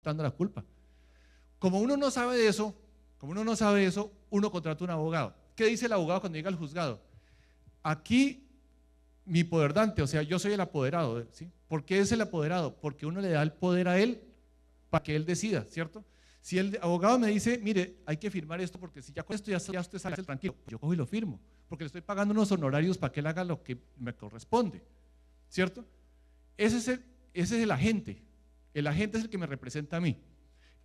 aceptando la culpa. Como uno no sabe de eso, uno contrata un abogado. ¿Qué dice el abogado cuando llega al juzgado? Aquí mi poderdante, o sea, yo soy el apoderado, ¿sí? ¿Por qué es el apoderado? Porque uno le da el poder a él para que él decida, ¿cierto? Si el abogado me dice, mire, hay que firmar esto porque si ya con esto ya usted sale tranquilo, yo cojo y lo firmo, porque le estoy pagando unos honorarios para que él haga lo que me corresponde, ¿cierto? Ese es el agente es el que me representa a mí.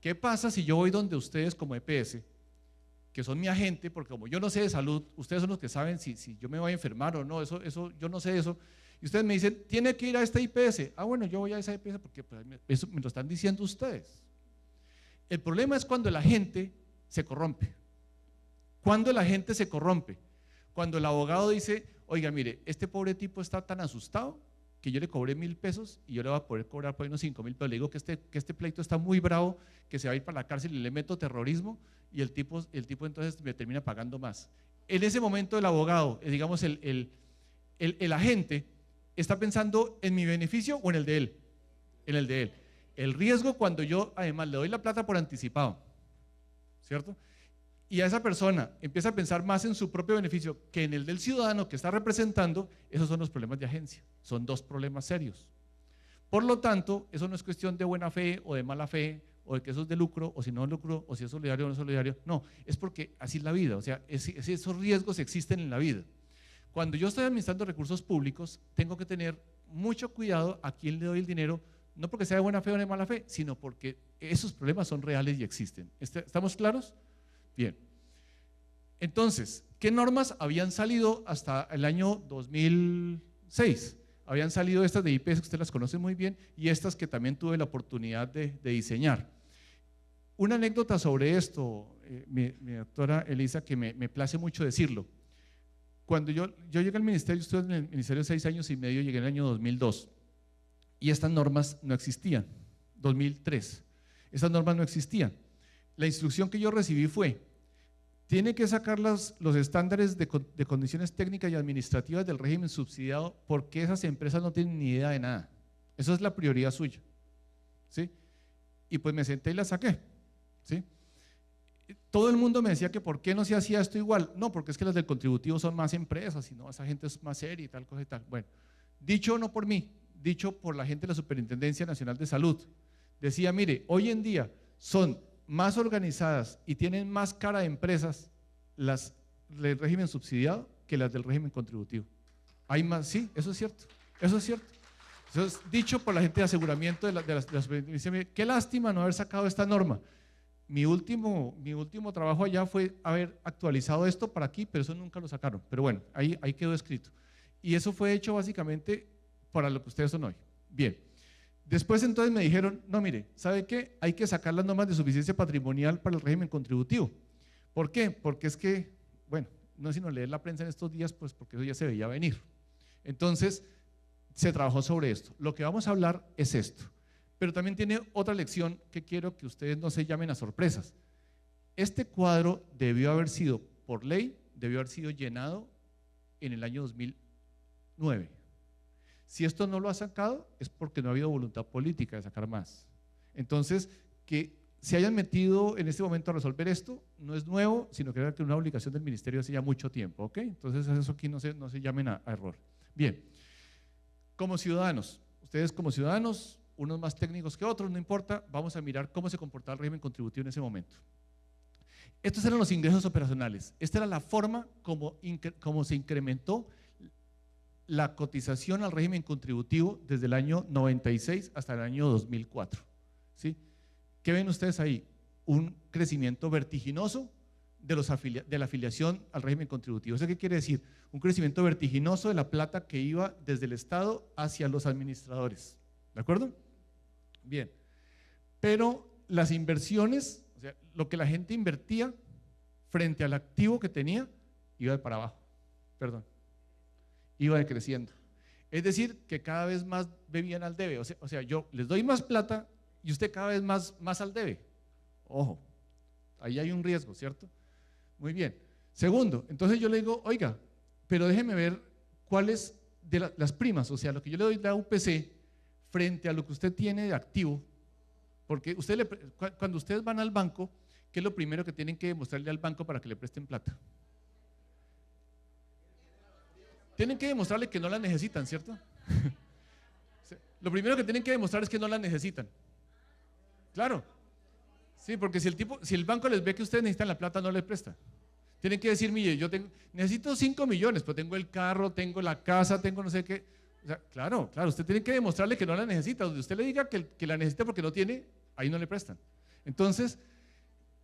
¿Qué pasa si yo voy donde ustedes como EPS, que son mi agente, porque como yo no sé de salud, ustedes son los que saben si yo me voy a enfermar o no, eso yo no sé eso, y ustedes me dicen, tiene que ir a esta IPS, bueno, yo voy a esa IPS porque pues, eso me lo están diciendo ustedes. El problema es cuando la gente se corrompe. Cuando la gente se corrompe, cuando el abogado dice, oiga, mire, este pobre tipo está tan asustado que yo le cobré 1.000 pesos y yo le voy a poder cobrar por ahí unos 5.000 pesos, le digo que este pleito está muy bravo, que se va a ir para la cárcel y le meto terrorismo y el tipo entonces me termina pagando más. En ese momento el abogado, digamos el agente, está pensando en mi beneficio o en el de él, en el de él. El riesgo cuando yo además le doy la plata por anticipado, ¿cierto? Y a esa persona empieza a pensar más en su propio beneficio que en el del ciudadano que está representando, esos son los problemas de agencia, son dos problemas serios. Por lo tanto, eso no es cuestión de buena fe o de mala fe, o de que eso es de lucro, o si no es lucro, o si es solidario o no es solidario, no, es porque así es la vida, o sea, esos riesgos existen en la vida. Cuando yo estoy administrando recursos públicos, tengo que tener mucho cuidado a quién le doy el dinero, no porque sea de buena fe o de mala fe, sino porque esos problemas son reales y existen. ¿Estamos claros? Bien. Entonces, ¿qué normas habían salido hasta el año 2006? Habían salido estas de IPS, que usted las conoce muy bien, y estas que también tuve la oportunidad de diseñar. Una anécdota sobre esto, mi doctora Elisa, que me place mucho decirlo. Cuando yo llegué al ministerio, estuve en el ministerio 6 años y medio, llegué en el año 2002, y estas normas no existían, 2003, estas normas no existían. La instrucción que yo recibí fue, tiene que sacar los estándares de condiciones técnicas y administrativas del régimen subsidiado porque esas empresas no tienen ni idea de nada. Eso es la prioridad suya, ¿sí? Y pues me senté y la saqué, ¿sí? Todo el mundo me decía que por qué no se hacía esto igual. No, porque es que las del contributivo son más empresas y no, esa gente es más seria y tal cosa y tal. Bueno, dicho no por mí, dicho por la gente de la Superintendencia Nacional de Salud. Decía, mire, hoy en día son más organizadas y tienen más cara de empresas las del régimen subsidiado que las del régimen contributivo. Hay más, sí, eso es cierto, eso es cierto. Eso es dicho por la gente de aseguramiento de la superintendencia. Qué lástima no haber sacado esta norma. Mi último trabajo allá fue haber actualizado esto para aquí, pero eso nunca lo sacaron. Pero bueno, ahí quedó escrito. Y eso fue hecho básicamente para lo que ustedes son hoy. Bien. Después entonces me dijeron, no mire, ¿sabe qué? Hay que sacar las normas de suficiencia patrimonial para el régimen contributivo. ¿Por qué? Porque es que, bueno, no es sino leer la prensa en estos días, pues porque eso ya se veía venir. Entonces, se trabajó sobre esto. Lo que vamos a hablar es esto. Pero también tiene otra lección que quiero que ustedes no se llamen a sorpresas. Este cuadro debió haber sido, por ley, debió haber sido llenado en el año 2009. Si esto no lo ha sacado es porque no ha habido voluntad política de sacar más. Entonces, que se hayan metido en este momento a resolver esto no es nuevo, sino que era una obligación del ministerio hace ya mucho tiempo, ¿ok? Entonces, eso aquí no se llamen a error. Bien, como ciudadanos, ustedes como ciudadanos, unos más técnicos que otros, no importa, vamos a mirar cómo se comportaba el régimen contributivo en ese momento. Estos eran los ingresos operacionales, esta era la forma como se incrementó la cotización al régimen contributivo desde el año 96 hasta el año 2004, ¿sí? ¿Qué ven ustedes ahí? Un crecimiento vertiginoso de la afiliación al régimen contributivo. ¿Eso qué quiere decir? Un crecimiento vertiginoso de la plata que iba desde el Estado hacia los administradores, ¿de acuerdo? Bien, pero las inversiones, o sea, lo que la gente invertía frente al activo que tenía, iba de para abajo, perdón. Iba decreciendo. Es decir, que cada vez más bebían al debe. O sea, yo les doy más plata y usted cada vez más al debe. Ojo, ahí hay un riesgo, ¿cierto? Muy bien. Segundo, entonces yo le digo, oiga, pero déjeme ver cuáles de las primas, o sea, lo que yo le doy de la UPC frente a lo que usted tiene de activo, Porque cuando ustedes van al banco, ¿qué es lo primero que tienen que demostrarle al banco para que le presten plata? Tienen que demostrarle que no la necesitan, ¿cierto? Lo primero que tienen que demostrar es que no la necesitan. Claro. Sí, porque si el banco les ve que ustedes necesitan la plata, no les presta. Tienen que decir, mire, necesito 5 millones, pero tengo el carro, tengo la casa, tengo no sé qué. O sea, claro, usted tiene que demostrarle que no la necesita. Donde usted le diga que la necesita porque no tiene, ahí no le prestan. Entonces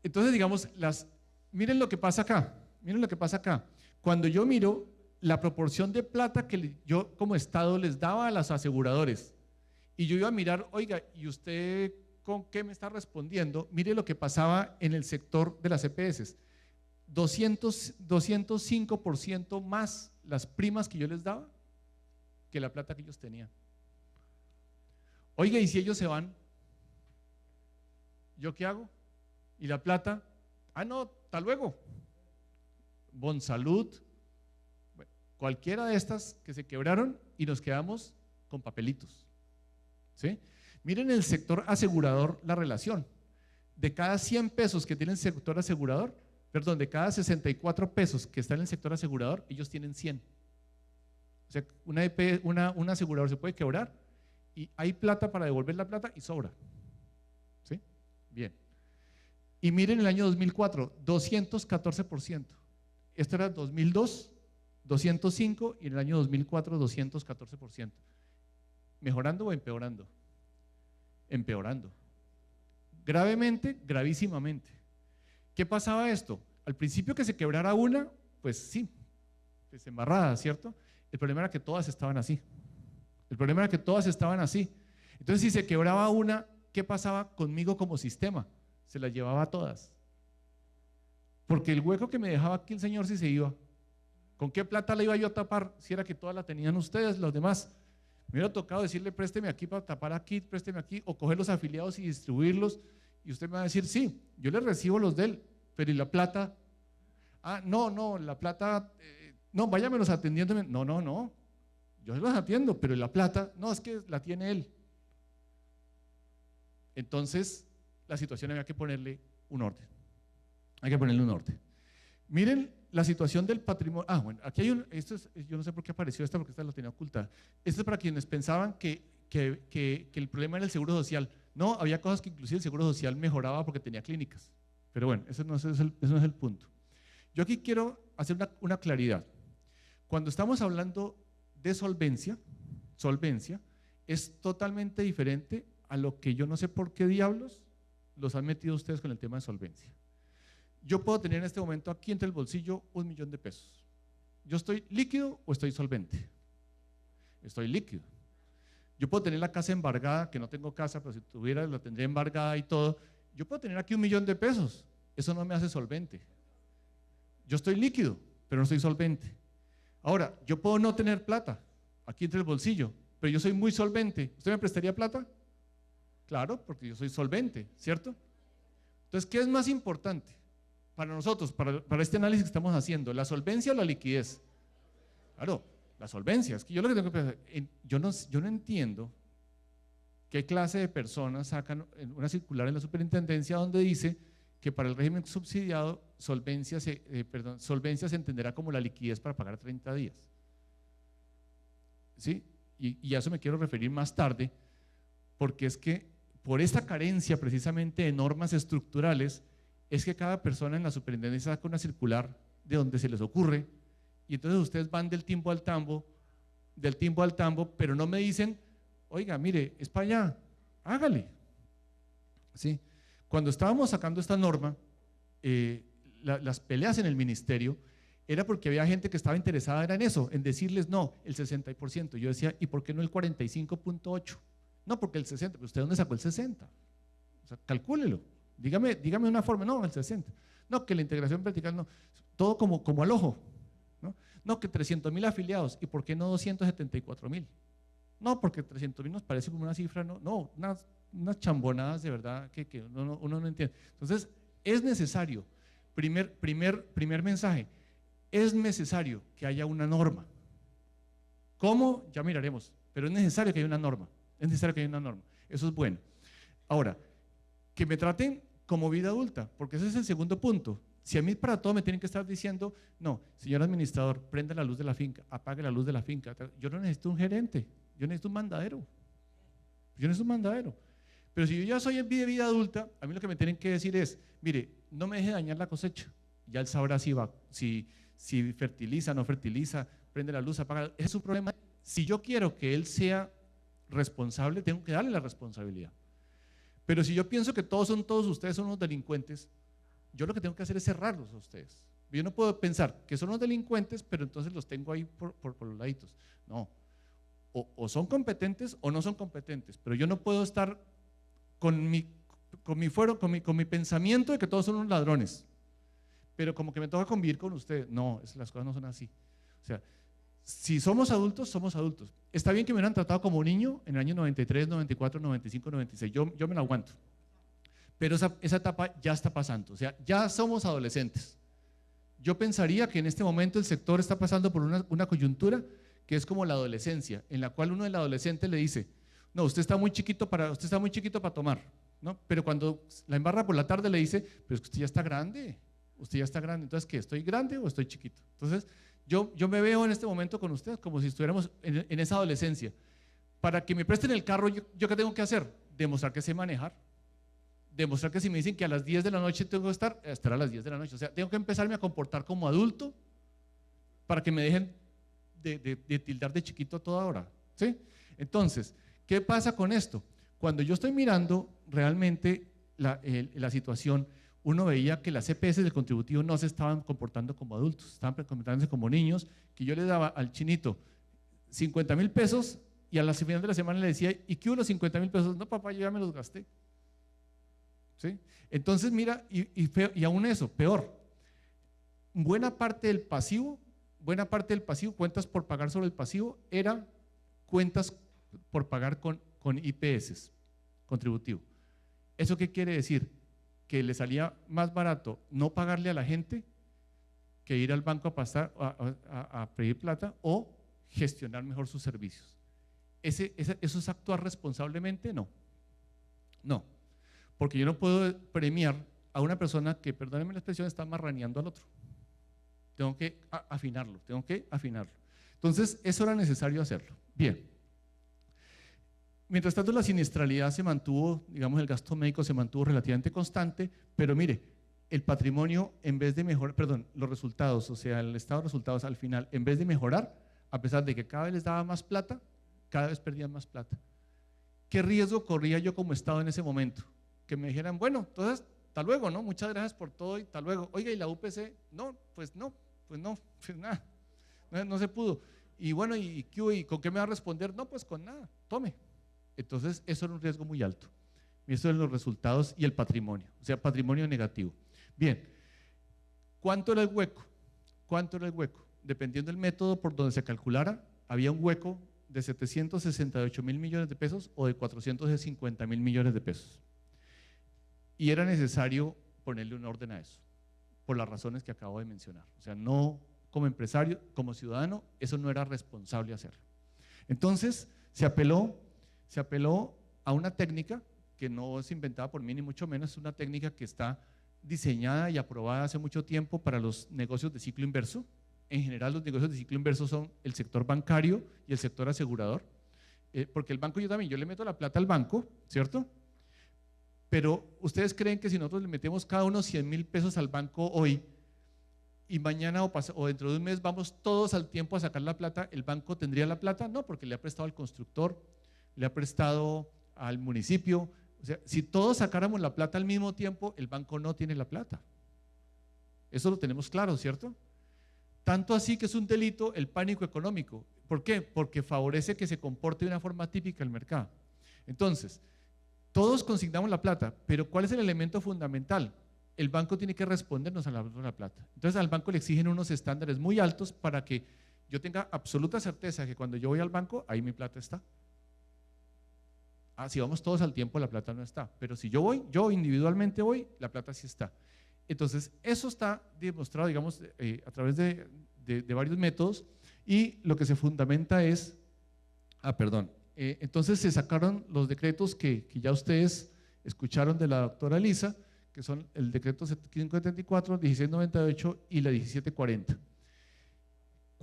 digamos, miren lo que pasa acá. Miren lo que pasa acá. Cuando yo miro la proporción de plata que yo como Estado les daba a los aseguradores, y yo iba a mirar, oiga, ¿y usted con qué me está respondiendo? Mire lo que pasaba en el sector de las EPS. 205% más las primas que yo les daba que la plata que ellos tenían. Oiga, ¿y si ellos se van? ¿Yo qué hago? ¿Y la plata? Ah, no, hasta luego. Bonsalud, bueno, cualquiera de estas que se quebraron y nos quedamos con papelitos. ¿Sí? Miren el sector asegurador, la relación. De cada 100 pesos que tiene el sector asegurador, perdón, de cada 64 pesos que está en el sector asegurador, ellos tienen 100. O sea, un asegurador se puede quebrar y hay plata para devolver la plata y sobra. ¿Sí? Bien. Y miren el año 2004, 214%. Esto era 2002, 205 y en el año 2004, 214%. ¿Mejorando o empeorando? Empeorando. Gravemente, gravísimamente. ¿Qué pasaba esto? Al principio que se quebrara una, pues sí, pues embarrada, ¿cierto? El problema era que todas estaban así. El problema era que todas estaban así. Entonces, si se quebraba una, ¿qué pasaba conmigo como sistema? Se las llevaba a todas. Porque el hueco que me dejaba aquí el señor si se iba, ¿con qué plata la iba yo a tapar? Si era que todas la tenían ustedes, los demás. Me hubiera tocado decirle, présteme aquí para tapar aquí, présteme aquí, o coger los afiliados y distribuirlos. Y usted me va a decir, sí, yo le recibo los de él, pero ¿y la plata? Ah, no, la plata, no, váyamelos atendiéndome. No, yo los atiendo, pero ¿y la plata? No, es que la tiene él. Entonces, la situación había que ponerle un orden. Hay que ponerle un orden. Miren la situación del patrimonio. Ah, bueno, aquí hay yo no sé por qué apareció esta, porque esta lo tenía oculta. Esto es para quienes pensaban que el problema era el seguro social. No, había cosas que inclusive el seguro social mejoraba porque tenía clínicas. Pero bueno, eso no es el punto. Yo aquí quiero hacer una claridad. Cuando estamos hablando de solvencia es totalmente diferente a lo que yo no sé por qué diablos los han metido ustedes con el tema de solvencia. Yo puedo tener en este momento aquí entre el bolsillo 1 millón de pesos. ¿Yo estoy líquido o estoy solvente? Estoy líquido. Yo puedo tener la casa embargada, que no tengo casa, pero si tuviera la tendría embargada y todo. Yo puedo tener aquí 1 millón de pesos. Eso no me hace solvente. Yo estoy líquido, pero no estoy solvente. Ahora, yo puedo no tener plata aquí entre el bolsillo, pero yo soy muy solvente. ¿Usted me prestaría plata? Claro, porque yo soy solvente, ¿cierto? Entonces, ¿qué es más importante para nosotros, para este análisis que estamos haciendo? ¿La solvencia o la liquidez? Claro, la solvencia. Es que yo lo que tengo que pensar, yo no entiendo qué clase de personas sacan una circular en la superintendencia donde dice que para el régimen subsidiado solvencia se entenderá como la liquidez para pagar 30 días. ¿Sí? Y a eso me quiero referir más tarde, porque es que por esta carencia precisamente de normas estructurales es que cada persona en la superintendencia saca una circular de donde se les ocurre y entonces ustedes van del timbo al tambo, pero no me dicen, oiga, mire, es para allá, hágale. ¿Sí? Cuando estábamos sacando esta norma, las peleas en el ministerio era porque había gente que estaba interesada en eso, en decirles no, el 60%. Yo decía, ¿y por qué no el 45.8%? No, porque el 60%, pero ¿usted dónde sacó el 60%? O sea, calcúlelo, dígame una forma, no, el 60%. No, que la integración vertical no, todo como al ojo. No, que 300.000 afiliados, ¿y por qué no 274.000? No, porque 300.000 nos parece como una cifra, no, unas chambonadas de verdad que uno no entiende. Entonces, es necesario, primer mensaje, es necesario que haya una norma. ¿Cómo? Ya miraremos, pero es necesario que haya una norma. Es necesario que haya una norma. Eso es bueno. Ahora, que me traten como vida adulta, porque ese es el segundo punto. Si a mí para todo me tienen que estar diciendo, no, señor administrador, prenda la luz de la finca, apague la luz de la finca. Yo no necesito un gerente, yo necesito un mandadero. Yo necesito un mandadero. Pero si yo ya soy en vida adulta, a mí lo que me tienen que decir es, mire, no me deje dañar la cosecha. Ya él sabrá si fertiliza, no fertiliza, prende la luz, apaga. Ese es su problema. Si yo quiero que él sea responsable, tengo que darle la responsabilidad. Pero si yo pienso que todos ustedes son unos delincuentes, yo lo que tengo que hacer es cerrarlos a ustedes. Yo no puedo pensar que son unos delincuentes, pero entonces los tengo ahí por los laditos. No. O son competentes o no son competentes, pero yo no puedo estar con mi pensamiento de que todos son unos ladrones, pero como que me toca convivir con ustedes. No, las cosas no son así. O sea, si somos adultos, somos adultos. Está bien que me hubieran tratado como niño en el año 93, 94, 95, 96, yo me lo aguanto, pero esa etapa ya está pasando, o sea, ya somos adolescentes. Yo pensaría que en este momento el sector está pasando por una coyuntura que es como la adolescencia, en la cual uno del adolescente le dice, no, usted está muy chiquito para tomar, ¿no? Pero cuando la embarra por la tarde le dice, pero es que usted ya está grande, entonces ¿qué? ¿Estoy grande o estoy chiquito? Entonces yo me veo en este momento con ustedes como si estuviéramos en esa adolescencia. Para que me presten el carro, ¿yo qué tengo que hacer? Demostrar que sé manejar, demostrar que si me dicen que a las 10 de la noche tengo que estar a las 10 de la noche, o sea, tengo que empezarme a comportar como adulto para que me dejen de tildar de chiquito a toda hora, ¿sí? Entonces, ¿qué pasa con esto? Cuando yo estoy mirando realmente la situación, uno veía que las EPS del contributivo no se estaban comportando como adultos, estaban comportándose como niños, que yo le daba al chinito 50,000 pesos y a la final de la semana le decía, ¿y qué hubo los 50,000 pesos? No, papá, yo ya me los gasté. ¿Sí? Entonces, mira, y aún eso, peor, buena parte del pasivo, cuentas por pagar sobre el pasivo, era cuentas por pagar con IPS contributivo. ¿Eso qué quiere decir? Que le salía más barato no pagarle a la gente que ir al banco a pedir plata o gestionar mejor sus servicios. ¿Eso es actuar responsablemente? No. No. Porque yo no puedo premiar a una persona que, perdónenme la expresión, está marraneando al otro. Tengo que afinarlo. Entonces, eso era necesario hacerlo. Bien. Mientras tanto, la siniestralidad se mantuvo, digamos, el gasto médico se mantuvo relativamente constante, pero mire, el patrimonio, en vez de mejorar, los resultados, o sea, el estado de resultados al final, en vez de mejorar, a pesar de que cada vez les daba más plata, cada vez perdían más plata. ¿Qué riesgo corría yo como Estado en ese momento? Que me dijeran, bueno, entonces, hasta luego, ¿no? Muchas gracias por todo y hasta luego. Oiga, ¿y la UPC? No, pues nada, no se pudo. Y bueno, ¿y con qué me va a responder? No, pues con nada, tome. Entonces, eso era un riesgo muy alto. Y eso eran los resultados y el patrimonio, o sea, patrimonio negativo. Bien, ¿cuánto era el hueco? Dependiendo del método por donde se calculara, había un hueco de 768,000 millones de pesos o de 450,000 millones de pesos. Y era necesario ponerle un orden a eso, por las razones que acabo de mencionar. O sea, no como empresario, como ciudadano, eso no era responsable hacerlo. Entonces, se apeló a una técnica que no es inventada por mí ni mucho menos, es una técnica que está diseñada y aprobada hace mucho tiempo para los negocios de ciclo inverso. En general, los negocios de ciclo inverso son el sector bancario y el sector asegurador, porque el banco yo le meto la plata al banco, ¿cierto? Pero ustedes creen que si nosotros le metemos cada uno 100,000 pesos al banco hoy y mañana o dentro de un mes vamos todos al tiempo a sacar la plata, ¿el banco tendría la plata? No, porque le ha prestado al constructor, le ha prestado al municipio. O sea, si todos sacáramos la plata al mismo tiempo, el banco no tiene la plata. Eso lo tenemos claro, ¿cierto? Tanto así que es un delito el pánico económico. ¿Por qué? Porque favorece que se comporte de una forma típica el mercado. Entonces, todos consignamos la plata, pero ¿cuál es el elemento fundamental? El banco tiene que respondernos a la plata. Entonces, al banco le exigen unos estándares muy altos para que yo tenga absoluta certeza que cuando yo voy al banco, ahí mi plata está. Si vamos todos al tiempo, la plata no está. Pero si yo individualmente voy, la plata sí está. Entonces, eso está demostrado, digamos, a través de varios métodos, y lo que se fundamenta es, entonces se sacaron los decretos que ya ustedes escucharon de la doctora Lisa, que son el decreto 574, 1698 y la 1740.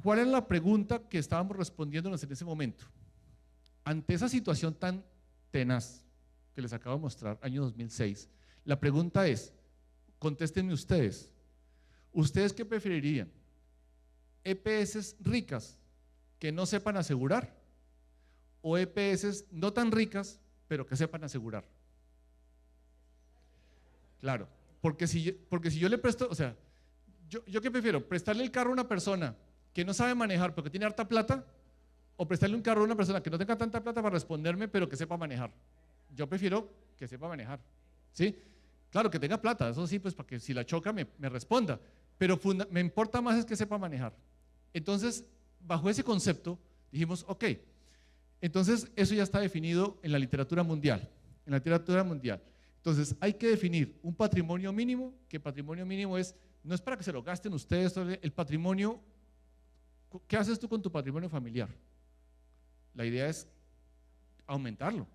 ¿Cuál es la pregunta que estábamos respondiéndonos en ese momento? Ante esa situación tan tenaz que les acabo de mostrar, año 2006, la pregunta es, contéstenme ustedes, ¿ustedes qué preferirían? ¿EPS ricas que no sepan asegurar o EPS no tan ricas pero que sepan asegurar? Claro, porque si yo le presto, o sea, ¿yo qué prefiero? ¿Prestarle el carro a una persona que no sabe manejar pero que tiene harta plata? ¿O prestarle un carro a una persona que no tenga tanta plata para responderme pero que sepa manejar? Yo prefiero que sepa manejar, ¿sí? Claro, que tenga plata, eso sí, pues para que si la choca me responda, pero me importa más es que sepa manejar. Entonces, bajo ese concepto, dijimos, ok, entonces eso ya está definido en la literatura mundial, Entonces, hay que definir un patrimonio mínimo, que patrimonio mínimo no es para que se lo gasten ustedes, el patrimonio, ¿qué haces tú con tu patrimonio familiar? La idea es aumentarlo.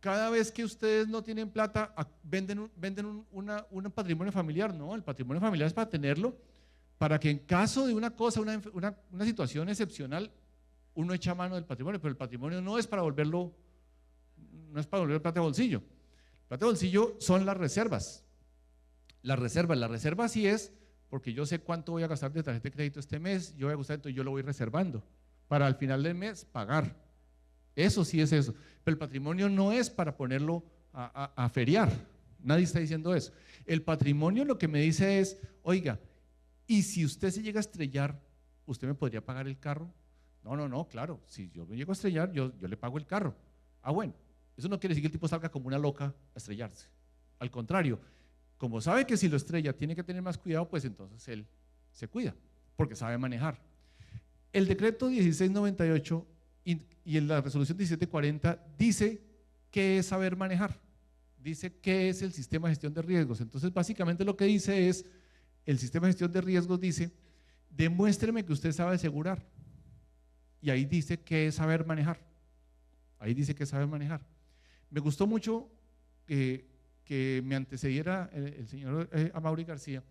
Cada vez que ustedes no tienen plata, venden un patrimonio familiar. No, el patrimonio familiar es para tenerlo, para que en caso de una cosa, una situación excepcional, uno echa mano del patrimonio, pero el patrimonio no es para volverlo, no es para volver plata de bolsillo. Plata de bolsillo son las reservas. La reserva sí es porque yo sé cuánto voy a gastar de tarjeta de crédito este mes, yo voy a gastar, entonces yo lo voy reservando para al final del mes pagar. Eso sí es eso. Pero el patrimonio no es para ponerlo a feriar. Nadie está diciendo eso. El patrimonio lo que me dice es, oiga, ¿y si usted se llega a estrellar, usted me podría pagar el carro? No, claro. Si yo me llego a estrellar, yo le pago el carro. Ah, bueno. Eso no quiere decir que el tipo salga como una loca a estrellarse. Al contrario, como sabe que si lo estrella tiene que tener más cuidado, pues entonces él se cuida, porque sabe manejar. El decreto 1698 y en la resolución 1740 dice qué es saber manejar, dice qué es el sistema de gestión de riesgos. Entonces, básicamente lo que dice es, el sistema de gestión de riesgos dice, demuéstreme que usted sabe asegurar. Y ahí dice qué es saber manejar. Me gustó mucho que me antecediera el señor Amaury García,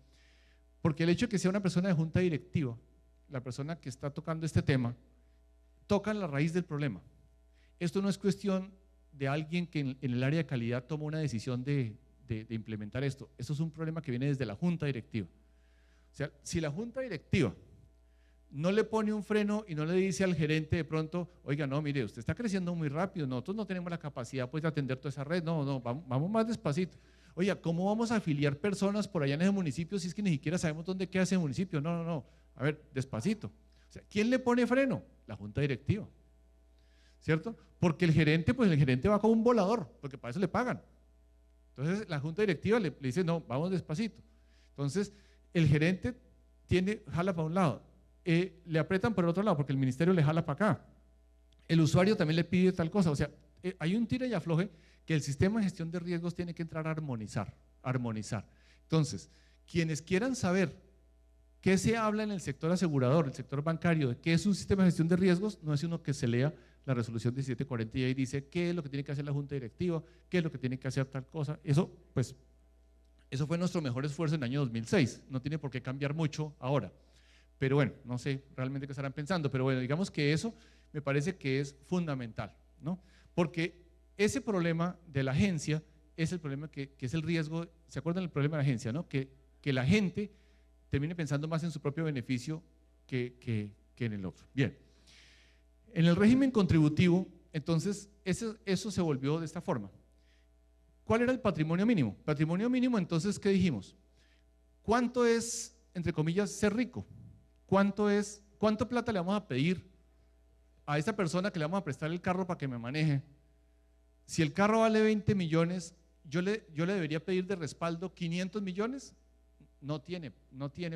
porque el hecho de que sea una persona de junta directiva, la persona que está tocando este tema, toca la raíz del problema. Esto no es cuestión de alguien que en el área de calidad toma una decisión de implementar esto. Esto es un problema que viene desde la junta directiva. O sea, si la junta directiva no le pone un freno y no le dice al gerente de pronto, oiga, no, mire, usted está creciendo muy rápido, nosotros no tenemos la capacidad pues de atender toda esa red, no, vamos más despacito. Oiga, ¿cómo vamos a afiliar personas por allá en ese municipio si es que ni siquiera sabemos dónde queda ese municipio? No, a ver, despacito. O sea, ¿quién le pone freno? La junta directiva, ¿cierto? Porque el gerente va como un volador, porque para eso le pagan. Entonces la junta directiva le dice, no, vamos despacito. Entonces el gerente jala para un lado, le aprietan por el otro lado porque el ministerio le jala para acá. El usuario también le pide tal cosa, o sea, hay un tira y afloje que el sistema de gestión de riesgos tiene que entrar a armonizar. Entonces, quienes quieran saber qué se habla en el sector asegurador, el sector bancario, de qué es un sistema de gestión de riesgos, no es uno que se lea la resolución 1740 y ahí dice qué es lo que tiene que hacer la junta directiva, qué es lo que tiene que hacer tal cosa. Eso fue nuestro mejor esfuerzo en el año 2006, no tiene por qué cambiar mucho ahora. Pero bueno, no sé realmente qué estarán pensando, pero bueno, digamos que eso me parece que es fundamental, ¿no? Porque ese problema de la agencia es el problema que es el riesgo. ¿Se acuerdan del problema de la agencia, no? Que la gente termine pensando más en su propio beneficio que en el otro. Bien, en el régimen contributivo, entonces, eso se volvió de esta forma. ¿Cuál era el patrimonio mínimo? Patrimonio mínimo, entonces, ¿qué dijimos? ¿Cuánto es, entre comillas, ser rico? ¿Cuánto plata le vamos a pedir a esa persona que le vamos a prestar el carro para que me maneje? Si el carro vale 20 millones, ¿yo le debería pedir de respaldo 500 millones? No tiene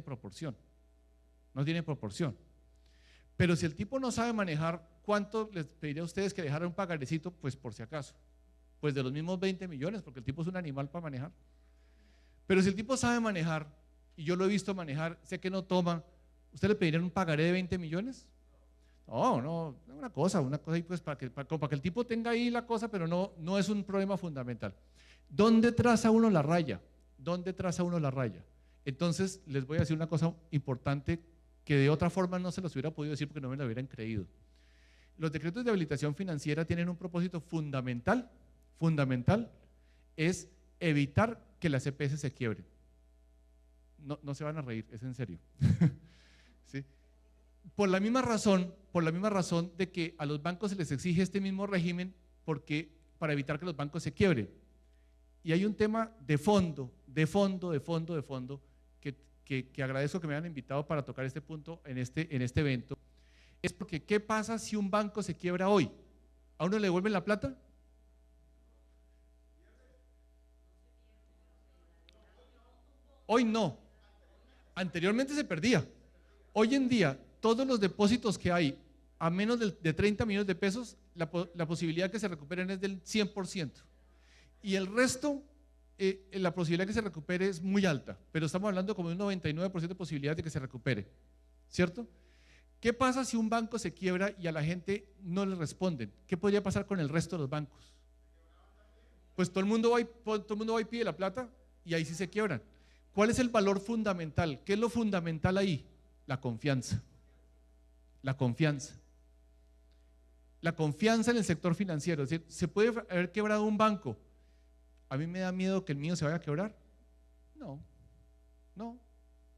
proporción. No tiene proporción. Pero si el tipo no sabe manejar, ¿cuánto les pediría a ustedes que dejara un pagarecito? Pues por si acaso. Pues de los mismos 20 millones, porque el tipo es un animal para manejar. Pero si el tipo sabe manejar, y yo lo he visto manejar, sé que no toma, ¿usted le pediría un pagaré de 20 millones? No, una cosa ahí pues para que el tipo tenga ahí la cosa, pero no es un problema fundamental. ¿Dónde traza uno la raya? ¿Dónde traza uno la raya? Entonces, les voy a decir una cosa importante que de otra forma no se los hubiera podido decir porque no me lo hubieran creído. Los decretos de habilitación financiera tienen un propósito fundamental, es evitar que las EPS se quiebren. No se van a reír, es en serio. ¿Sí? Por la misma razón de que a los bancos se les exige este mismo régimen para evitar que los bancos se quiebren. Y hay un tema de fondo, que agradezco que me hayan invitado para tocar este punto en este evento. Es porque, ¿qué pasa si un banco se quiebra hoy? ¿A uno le devuelven la plata? Hoy no. Anteriormente se perdía. Hoy en día, todos los depósitos que hay a menos de 30 millones de pesos, la posibilidad de que se recuperen es del 100%. Y el resto, la posibilidad de que se recupere es muy alta, pero estamos hablando como de un 99% de posibilidad de que se recupere, ¿cierto? ¿Qué pasa si un banco se quiebra y a la gente no le responden? ¿Qué podría pasar con el resto de los bancos? Pues todo el mundo va y pide la plata y ahí sí se quiebran. ¿Cuál es el valor fundamental? ¿Qué es lo fundamental ahí? La confianza. La confianza. La confianza en el sector financiero. Es decir, ¿se puede haber quebrado un banco? ¿A mí me da miedo que el mío se vaya a quebrar? No,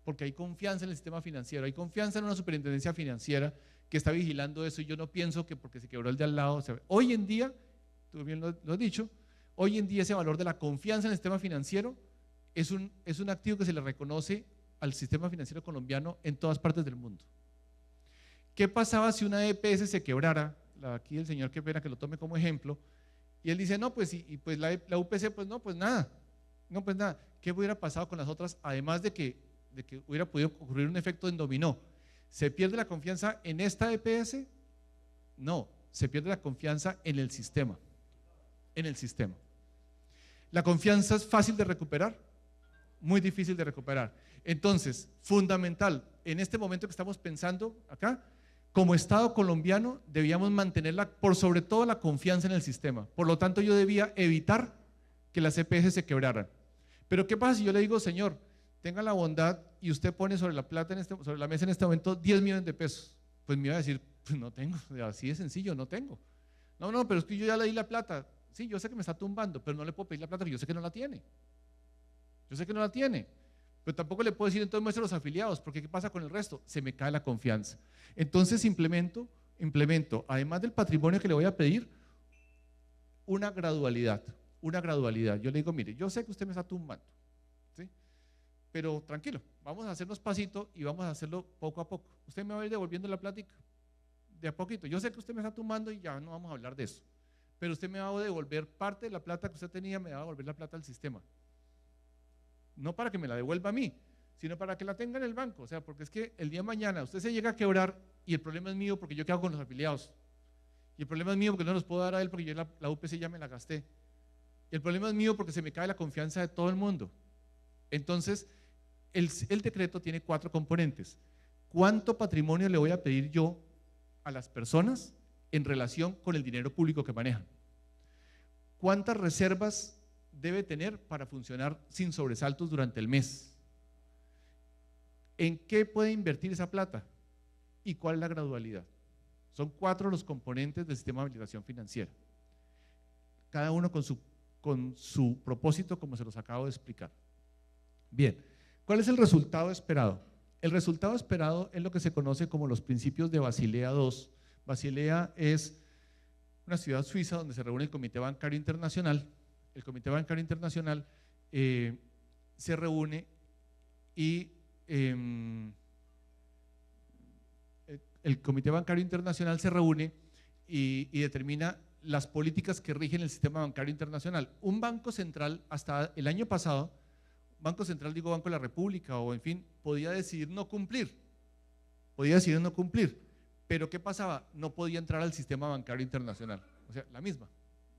porque hay confianza en el sistema financiero, hay confianza en una superintendencia financiera que está vigilando eso y yo no pienso que porque se quebró el de al lado. Hoy en día, tú bien lo has dicho, hoy en día ese valor de la confianza en el sistema financiero es un activo que se le reconoce al sistema financiero colombiano en todas partes del mundo. ¿Qué pasaba si una EPS se quebrara? Aquí el señor, qué pena que lo tome como ejemplo, y él dice, no, pues, pues la UPC, pues no, pues nada, ¿qué hubiera pasado con las otras? Además de que hubiera podido ocurrir un efecto en dominó. ¿Se pierde la confianza en esta EPS? No, se pierde la confianza en el sistema, ¿La confianza es fácil de recuperar? Muy difícil de recuperar. Entonces, fundamental, en este momento que estamos pensando acá, como Estado colombiano debíamos mantenerla por sobre todo la confianza en el sistema. Por lo tanto, yo debía evitar que las EPS se quebraran. Pero ¿qué pasa si yo le digo, señor, tenga la bondad y usted pone sobre la mesa en este momento 10 millones de pesos? Pues me iba a decir, pues no tengo, así de sencillo, no tengo. No, pero es que yo ya le di la plata. Sí, yo sé que me está tumbando, pero no le puedo pedir la plata porque yo sé que no la tiene. Pero tampoco le puedo decir entonces muestre los afiliados, porque ¿qué pasa con el resto? Se me cae la confianza. Entonces implemento, además del patrimonio que le voy a pedir, una gradualidad. Yo le digo, mire, yo sé que usted me está tumbando, ¿sí? Pero tranquilo, vamos a hacernos pasito y vamos a hacerlo poco a poco. Usted me va a ir devolviendo la plática de a poquito. Yo sé que usted me está tumbando y ya no vamos a hablar de eso, pero usted me va a devolver parte de la plata que usted tenía, me va a devolver la plata al sistema. No para que me la devuelva a mí, sino para que la tenga en el banco. O sea, porque es que el día de mañana usted se llega a quebrar y el problema es mío porque yo qué hago con los afiliados. Y el problema es mío porque no los puedo dar a él porque yo la UPC ya me la gasté. Y el problema es mío porque se me cae la confianza de todo el mundo. Entonces, el decreto tiene 4 componentes. ¿Cuánto patrimonio le voy a pedir yo a las personas en relación con el dinero público que manejan? ¿Cuántas reservas debe tener para funcionar sin sobresaltos durante el mes? ¿En qué puede invertir esa plata? ¿Y cuál es la gradualidad? Son 4 los componentes del sistema de habilitación financiera, cada uno con su propósito, como se los acabo de explicar. Bien, ¿cuál es el resultado esperado? El resultado esperado es lo que se conoce como los principios de Basilea II. Basilea es una ciudad suiza donde se reúne el Comité Bancario Internacional. El Comité Bancario Internacional se reúne y el Comité Bancario Internacional se reúne y determina las políticas que rigen el sistema bancario internacional. Un banco central, hasta el año pasado, Banco Central, digo Banco de la República o en fin, podía decidir no cumplir, pero ¿qué pasaba? No podía entrar al sistema bancario internacional, o sea, la misma.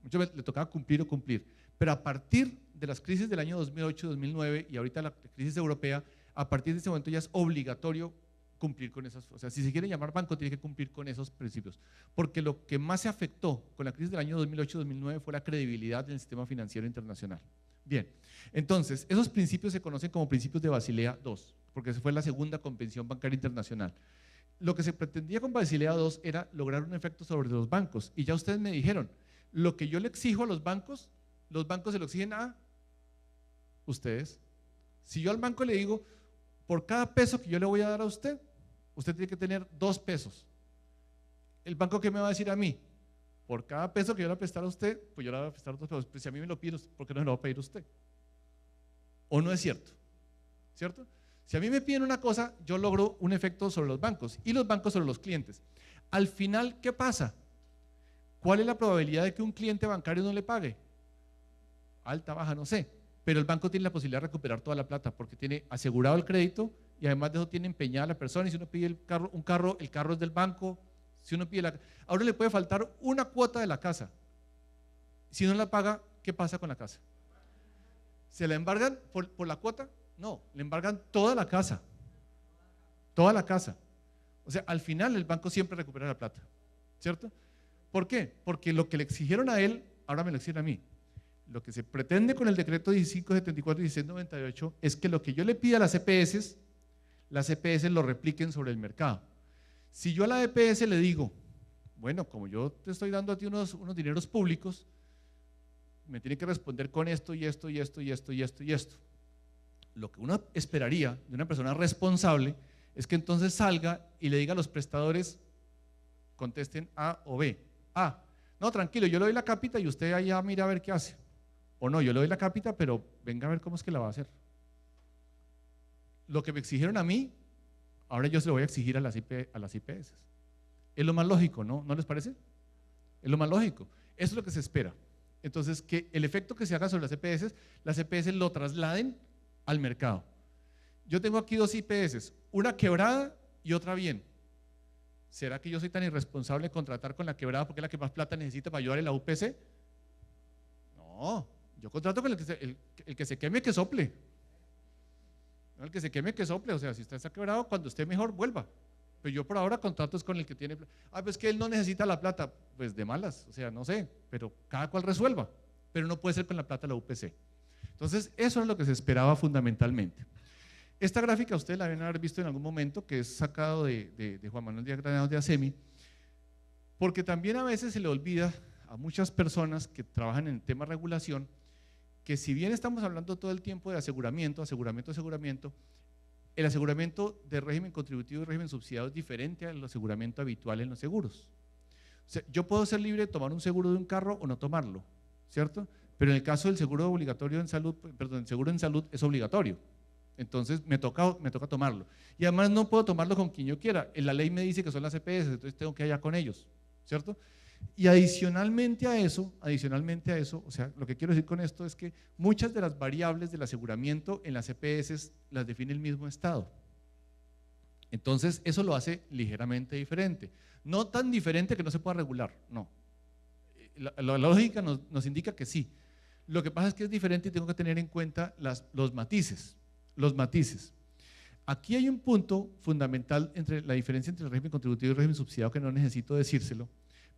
Muchas veces le tocaba cumplir o cumplir, pero a partir de las crisis del año 2008, 2009 y ahorita la crisis europea, a partir de ese momento ya es obligatorio cumplir con esas, o sea, si se quiere llamar banco tiene que cumplir con esos principios, porque lo que más se afectó con la crisis del año 2008, 2009 fue la credibilidad del sistema financiero internacional. Bien, entonces, esos principios se conocen como principios de Basilea II, porque esa fue la segunda Convención Bancaria Internacional. Lo que se pretendía con Basilea II era lograr un efecto sobre los bancos, y ya ustedes me dijeron, lo que yo le exijo a los bancos se lo exigen a ustedes. Si yo al banco le digo, por cada peso que yo le voy a dar a usted, usted tiene que tener 2 pesos. ¿El banco qué me va a decir a mí? Por cada peso que yo le voy a prestar a usted, pues yo le voy a prestar 2 pesos. Pues si a mí me lo pide, ¿por qué no me lo va a pedir usted? ¿O no es cierto? ¿Cierto? Si a mí me piden una cosa, yo logro un efecto sobre los bancos y los bancos sobre los clientes. Al final, ¿qué pasa? ¿Cuál es la probabilidad de que un cliente bancario no le pague? Alta, baja, no sé. Pero el banco tiene la posibilidad de recuperar toda la plata porque tiene asegurado el crédito y además de eso tiene empeñada la persona. Y si uno pide el carro es del banco. Si uno pide ahora le puede faltar una cuota de la casa. Si no la paga, ¿qué pasa con la casa? ¿Se la embargan por la cuota? No, le embargan toda la casa. Toda la casa. O sea, al final el banco siempre recupera la plata. ¿Cierto? ¿Por qué? Porque lo que le exigieron a él, ahora me lo exigen a mí. Lo que se pretende con el decreto 1574 y 1698 es que lo que yo le pida a las EPS lo repliquen sobre el mercado. Si yo a la EPS le digo, bueno, como yo te estoy dando a ti unos dineros públicos, me tiene que responder con esto y esto y esto y esto y esto y esto. Lo que uno esperaría de una persona responsable es que entonces salga y le diga a los prestadores, contesten A o B. A, no, tranquilo, yo le doy la cápita y usted allá mira a ver qué hace. O no, yo le doy la cápita, pero venga a ver cómo es que la va a hacer. Lo que me exigieron a mí, ahora yo se lo voy a exigir a las IPS. Es lo más lógico, ¿no? ¿No les parece? Es lo más lógico. Eso es lo que se espera. Entonces, que el efecto que se haga sobre las EPS lo trasladen al mercado. Yo tengo aquí 2 IPS, una quebrada y otra bien. ¿Será que yo soy tan irresponsable de contratar con la quebrada porque es la que más plata necesita para ayudarle a la UPC? No, yo contrato con el que se queme, que sople. No, el que se queme, que sople. O sea, si usted está quebrado, cuando esté mejor, vuelva. Pero yo por ahora contrato es con el que tiene plata. Pues que él no necesita la plata. Pues de malas, o sea, no sé, pero cada cual resuelva. Pero no puede ser con la plata de la UPC. Entonces, eso es lo que se esperaba fundamentalmente. Esta gráfica ustedes la deben haber visto en algún momento, que es sacado de Juan Manuel Díaz Granados de ASEMI, porque también a veces se le olvida a muchas personas que trabajan en el tema regulación, que si bien estamos hablando todo el tiempo de aseguramiento, el aseguramiento de régimen contributivo y régimen subsidiado es diferente al aseguramiento habitual en los seguros. O sea, yo puedo ser libre de tomar un seguro de un carro o no tomarlo, ¿cierto? Pero en el caso del seguro obligatorio en salud, perdón, el seguro en salud es obligatorio. Entonces me toca tomarlo. Y además no puedo tomarlo con quien yo quiera. La ley me dice que son las EPS, entonces tengo que ir allá con ellos, ¿cierto? Y adicionalmente a eso, o sea, lo que quiero decir con esto es que muchas de las variables del aseguramiento en las EPS las define el mismo Estado. Entonces eso lo hace ligeramente diferente. No tan diferente que no se pueda regular, no. La lógica nos indica que sí. Lo que pasa es que es diferente y tengo que tener en cuenta los matices. Aquí hay un punto fundamental entre la diferencia entre el régimen contributivo y el régimen subsidiado que no necesito decírselo,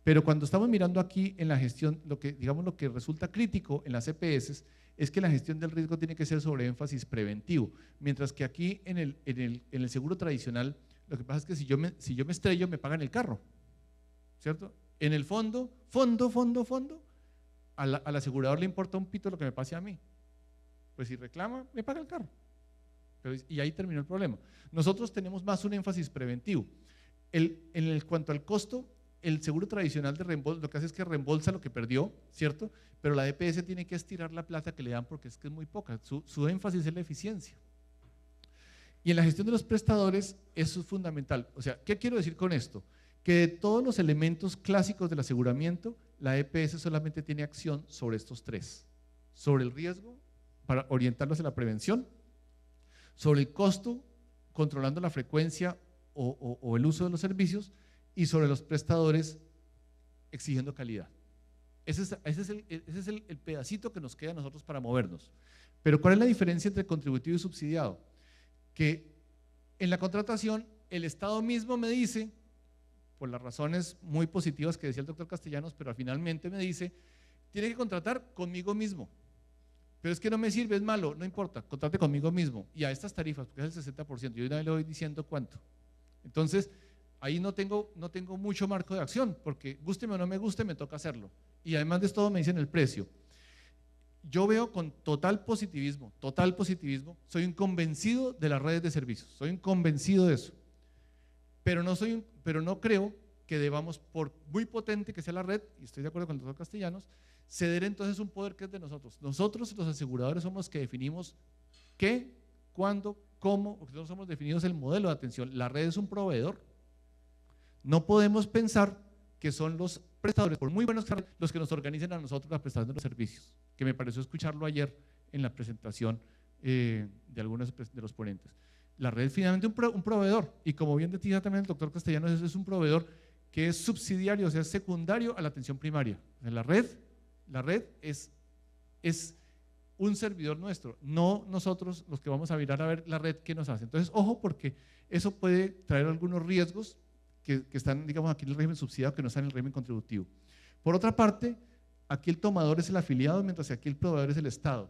pero cuando estamos mirando aquí en la gestión, lo que resulta crítico en las EPS es que la gestión del riesgo tiene que ser sobre énfasis preventivo, mientras que aquí en el seguro tradicional, lo que pasa es que si yo me estrello, me pagan el carro, ¿cierto? En el fondo, al asegurador le importa un pito lo que me pase a mí. Pues si reclama, me paga el carro. Y ahí terminó el problema. Nosotros tenemos más un énfasis preventivo. Cuanto al costo, el seguro tradicional de reembolso lo que hace es que reembolsa lo que perdió, ¿cierto? Pero la EPS tiene que estirar la plata que le dan porque es que es muy poca. Su énfasis es la eficiencia. Y en la gestión de los prestadores eso es fundamental. O sea, ¿qué quiero decir con esto? Que de todos los elementos clásicos del aseguramiento, la EPS solamente tiene acción sobre estos 3. Sobre el riesgo, para orientarlos a la prevención, sobre el costo, controlando la frecuencia o el uso de los servicios, y sobre los prestadores, exigiendo calidad. Ese es el pedacito que nos queda a nosotros para movernos. Pero ¿cuál es la diferencia entre contributivo y subsidiado? Que en la contratación el Estado mismo me dice, por las razones muy positivas que decía el doctor Castellanos, pero finalmente me dice, tiene que contratar conmigo mismo. pero es que no me sirve, es malo, no importa, contrate conmigo mismo y a estas tarifas, porque es el 60%, yo una vez le voy diciendo cuánto. Entonces, ahí no tengo mucho marco de acción, porque gústeme o no me guste, me toca hacerlo. Y además de todo me dicen el precio. Yo veo con total positivismo, soy un convencido de las redes de servicios, soy un convencido de eso, pero no creo que debamos, por muy potente que sea la red, y estoy de acuerdo con el doctor Castellanos, ceder entonces un poder que es de nosotros. Nosotros, los aseguradores, somos los que definimos qué, cuándo, cómo, porque nosotros somos definidos el modelo de atención. La red es un proveedor. No podemos pensar que son los prestadores, por muy buenos que sean, los que nos organicen a nosotros la prestación de los servicios, que me pareció escucharlo ayer en la presentación de algunos de los ponentes. La red es finalmente un proveedor, y como bien decía también el doctor Castellanos, es un proveedor que es subsidiario, o sea, es secundario a la atención primaria. O sea, la red es un servidor nuestro, no nosotros los que vamos a mirar a ver la red que nos hace. Entonces, ojo, porque eso puede traer algunos riesgos que están, digamos, aquí en el régimen subsidiado, que no están en el régimen contributivo. Por otra parte, aquí el tomador es el afiliado, mientras que aquí el proveedor es el Estado.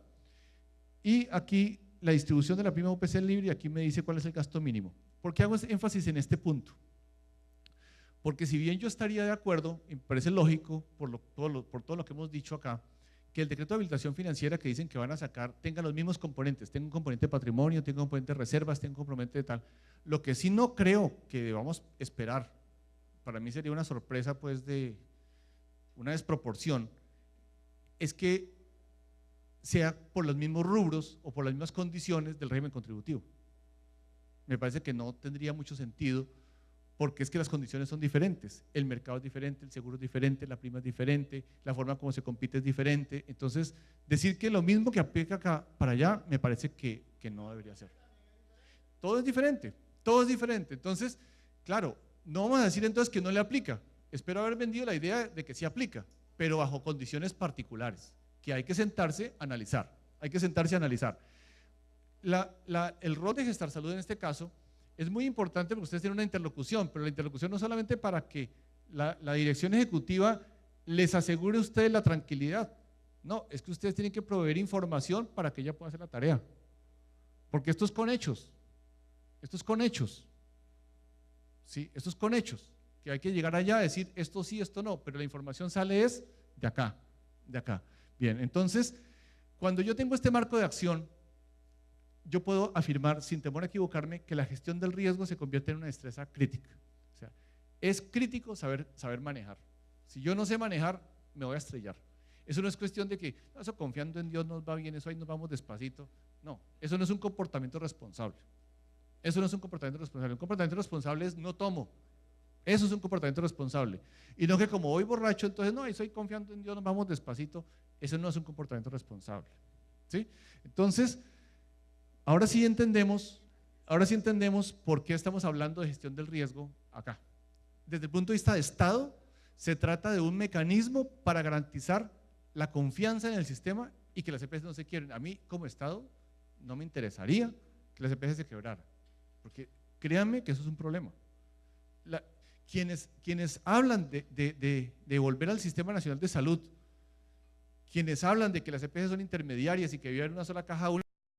Y aquí la distribución de la prima UPC libre, y aquí me dice cuál es el gasto mínimo. ¿Por qué hago énfasis en este punto? Porque si bien yo estaría de acuerdo, y me parece lógico, por todo lo que hemos dicho acá, que el decreto de habilitación financiera que dicen que van a sacar tenga los mismos componentes, tenga un componente de patrimonio, tenga un componente de reservas, tenga un componente de tal. Lo que sí no creo que debamos esperar, para mí sería una sorpresa, pues, de una desproporción, es que sea por los mismos rubros o por las mismas condiciones del régimen contributivo. Me parece que no tendría mucho sentido, porque es que las condiciones son diferentes, el mercado es diferente, el seguro es diferente, la prima es diferente, la forma como se compite es diferente. Entonces, decir que lo mismo que aplica acá para allá, me parece que no debería ser. Todo es diferente, todo es diferente. Entonces, claro, no vamos a decir entonces que no le aplica. Espero haber vendido la idea de que sí aplica, pero bajo condiciones particulares, que hay que sentarse a analizar. Hay que sentarse a analizar. El rol de Gestar Salud en este caso es muy importante porque ustedes tienen una interlocución, pero la interlocución no solamente para que la dirección ejecutiva les asegure a ustedes la tranquilidad, no, es que ustedes tienen que proveer información para que ella pueda hacer la tarea, porque esto es con hechos, ¿sí? Esto es con hechos, que hay que llegar allá a decir esto sí, esto no, pero la información sale es de acá. Bien, entonces, cuando yo tengo este marco de acción, yo puedo afirmar, sin temor a equivocarme, que la gestión del riesgo se convierte en una destreza crítica. O sea, es crítico saber manejar. Si yo no sé manejar, me voy a estrellar. Eso no es cuestión de que, eso confiando en Dios nos va bien, eso ahí nos vamos despacito. No, eso no es un comportamiento responsable. Un comportamiento responsable es no tomo. Eso es un comportamiento responsable. Y no que como voy borracho, entonces no, estoy confiando en Dios, nos vamos despacito. Eso no es un comportamiento responsable. ¿Sí? Entonces, ahora sí entendemos por qué estamos hablando de gestión del riesgo acá. Desde el punto de vista de Estado, se trata de un mecanismo para garantizar la confianza en el sistema y que las EPS no se quiebren. A mí, como Estado, no me interesaría que las EPS se quebraran, porque créanme que eso es un problema. Quienes hablan de volver al Sistema Nacional de Salud, quienes hablan de que las EPS son intermediarias y que debe haber una sola caja única,